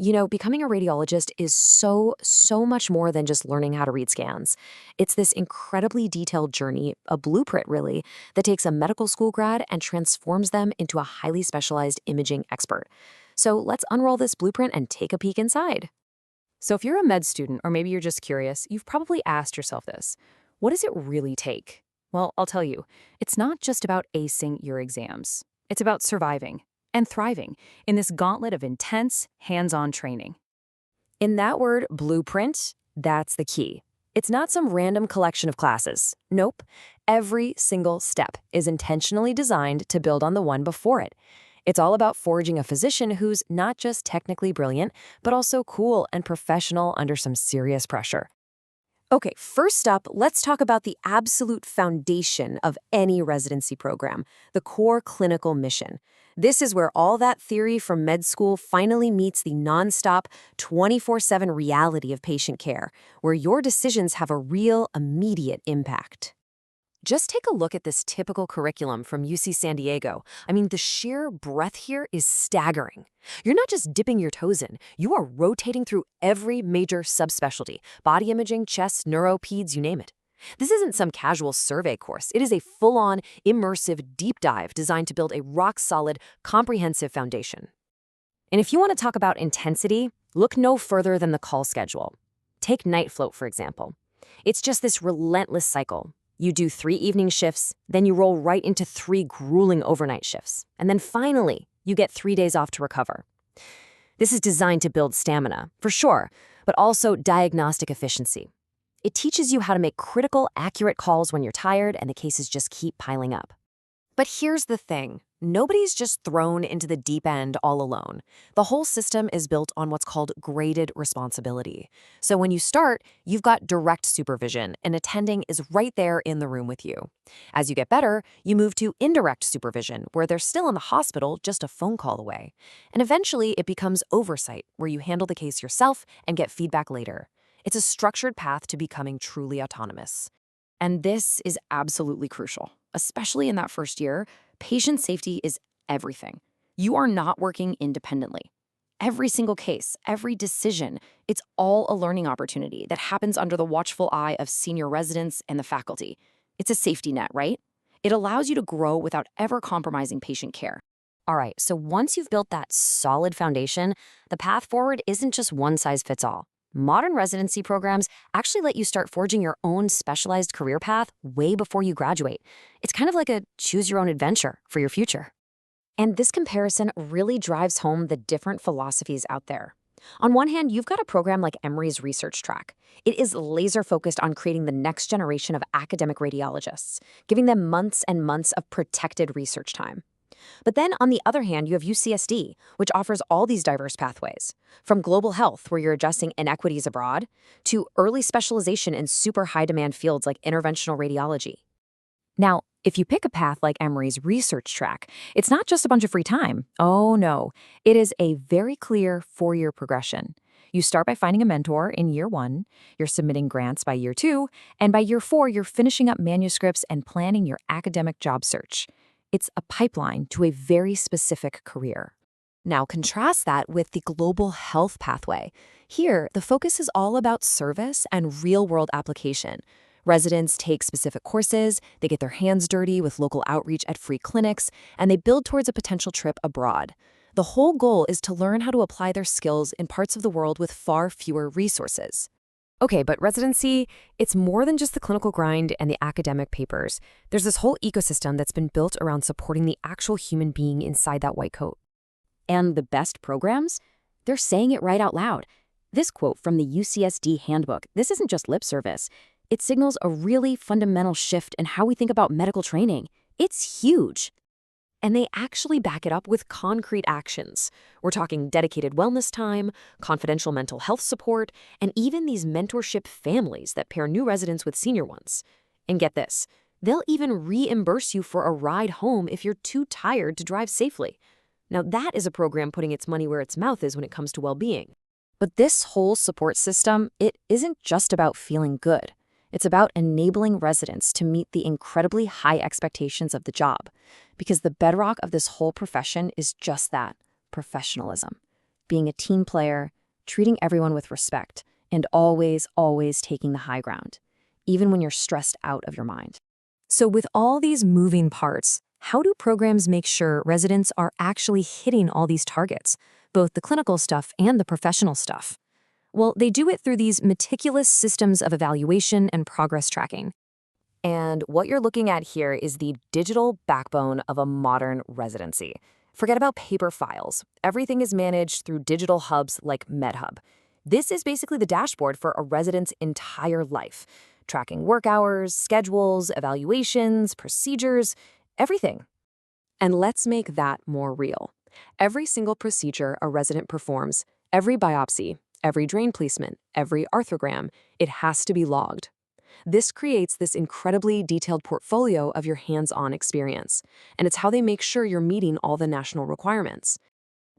Becoming a radiologist is so much more than just learning how to read scans. It's this incredibly detailed journey, a blueprint really, that takes a medical school grad and transforms them into a highly specialized imaging expert. So let's unroll this blueprint and take a peek inside. So if you're a med student, or maybe you're just curious, you've probably asked yourself this. What does it really take? Well, I'll tell you, it's not just about acing your exams. It's about surviving and thriving in this gauntlet of intense, hands-on training. In that word, blueprint, that's the key. It's not some random collection of classes. Nope. Every single step is intentionally designed to build on the one before it. It's all about forging a physician who's not just technically brilliant, but also cool and professional under some serious pressure. Okay, first up, let's talk about the absolute foundation of any residency program, the core clinical mission. This is where all that theory from med school finally meets the nonstop, 24/7 reality of patient care, where your decisions have a real, immediate impact. Just take a look at this typical curriculum from UC San Diego. I mean, the sheer breadth here is staggering. You're not just dipping your toes in, you are rotating through every major subspecialty: body imaging, chest, neuro, peds, you name it. This isn't some casual survey course. It is a full-on, immersive deep dive designed to build a rock-solid, comprehensive foundation. And if you want to talk about intensity, look no further than the call schedule. Take night float, for example. It's just this relentless cycle. You do 3 evening shifts, then you roll right into 3 grueling overnight shifts. And then finally, you get 3 days off to recover. This is designed to build stamina, for sure, but also diagnostic efficiency. It teaches you how to make critical, accurate calls when you're tired and the cases just keep piling up. But here's the thing. Nobody's just thrown into the deep end all alone. The whole system is built on what's called graded responsibility. So when you start, you've got direct supervision, and attending is right there in the room with you. As you get better, you move to indirect supervision, where they're still in the hospital, just a phone call away. And eventually, it becomes oversight, where you handle the case yourself and get feedback later. It's a structured path to becoming truly autonomous. And this is absolutely crucial, especially in that first year. Patient safety is everything. You are not working independently. Every single case, every decision, it's all a learning opportunity that happens under the watchful eye of senior residents and the faculty. It's a safety net, right? It allows you to grow without ever compromising patient care. All right, so once you've built that solid foundation, the path forward isn't just one size fits all. Modern residency programs actually let you start forging your own specialized career path way before you graduate. It's kind of like a choose-your-own-adventure for your future. And this comparison really drives home the different philosophies out there. On one hand, you've got a program like Emory's Research Track. It is laser-focused on creating the next generation of academic radiologists, giving them months and months of protected research time. But then, on the other hand, you have UCSD, which offers all these diverse pathways, from global health, where you're addressing inequities abroad, to early specialization in super high-demand fields like interventional radiology. Now, if you pick a path like Emory's Research Track, it's not just a bunch of free time. Oh, no. It is a very clear 4-year progression. You start by finding a mentor in year 1, you're submitting grants by year 2, and by year 4, you're finishing up manuscripts and planning your academic job search. It's a pipeline to a very specific career. Now contrast that with the global health pathway. Here, the focus is all about service and real-world application. Residents take specific courses, they get their hands dirty with local outreach at free clinics, and they build towards a potential trip abroad. The whole goal is to learn how to apply their skills in parts of the world with far fewer resources. Okay, but residency, it's more than just the clinical grind and the academic papers. There's this whole ecosystem that's been built around supporting the actual human being inside that white coat. And the best programs? They're saying it right out loud. This quote from the UCSD handbook, this isn't just lip service. It signals a really fundamental shift in how we think about medical training. It's huge. And they actually back it up with concrete actions. We're talking dedicated wellness time, confidential mental health support, and even these mentorship families that pair new residents with senior ones. And get this, they'll even reimburse you for a ride home if you're too tired to drive safely. Now that is a program putting its money where its mouth is when it comes to well-being. But this whole support system, it isn't just about feeling good. It's about enabling residents to meet the incredibly high expectations of the job, because the bedrock of this whole profession is just that, professionalism. being a team player, treating everyone with respect, and always, always taking the high ground, even when you're stressed out of your mind. So with all these moving parts, how do programs make sure residents are actually hitting all these targets, both the clinical stuff and the professional stuff? Well, they do it through these meticulous systems of evaluation and progress tracking. And what you're looking at here is the digital backbone of a modern residency. Forget about paper files. Everything is managed through digital hubs like MedHub. This is basically the dashboard for a resident's entire life, tracking work hours, schedules, evaluations, procedures, everything. And let's make that more real. Every single procedure a resident performs, every biopsy, every drain placement, every arthrogram, it has to be logged. This creates this incredibly detailed portfolio of your hands-on experience, and it's how they make sure you're meeting all the national requirements.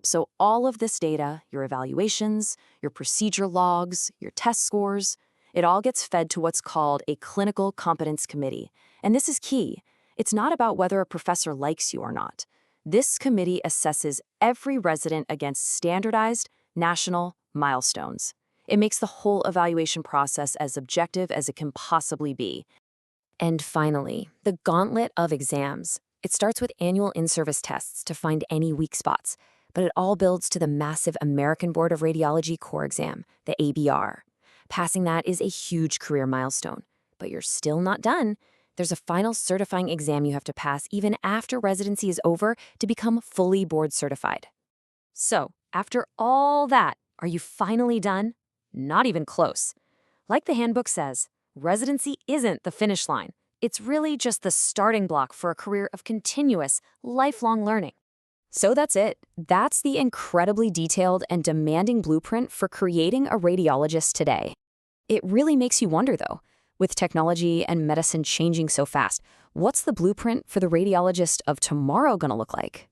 So all of this data, your evaluations, your procedure logs, your test scores, it all gets fed to what's called a clinical competence committee. And this is key. It's not about whether a professor likes you or not. This committee assesses every resident against standardized national milestones. It makes the whole evaluation process as objective as it can possibly be. And finally, the gauntlet of exams. It starts with annual in-service tests to find any weak spots, but it all builds to the massive American Board of Radiology core exam, the ABR. Passing that is a huge career milestone, but you're still not done. There's a final certifying exam you have to pass even after residency is over to become fully board certified. So, after all that, are you finally done? Not even close. Like the handbook says, residency isn't the finish line. It's really just the starting block for a career of continuous, lifelong learning. So that's it. That's the incredibly detailed and demanding blueprint for creating a radiologist today. It really makes you wonder, though, with technology and medicine changing so fast, what's the blueprint for the radiologist of tomorrow going to look like?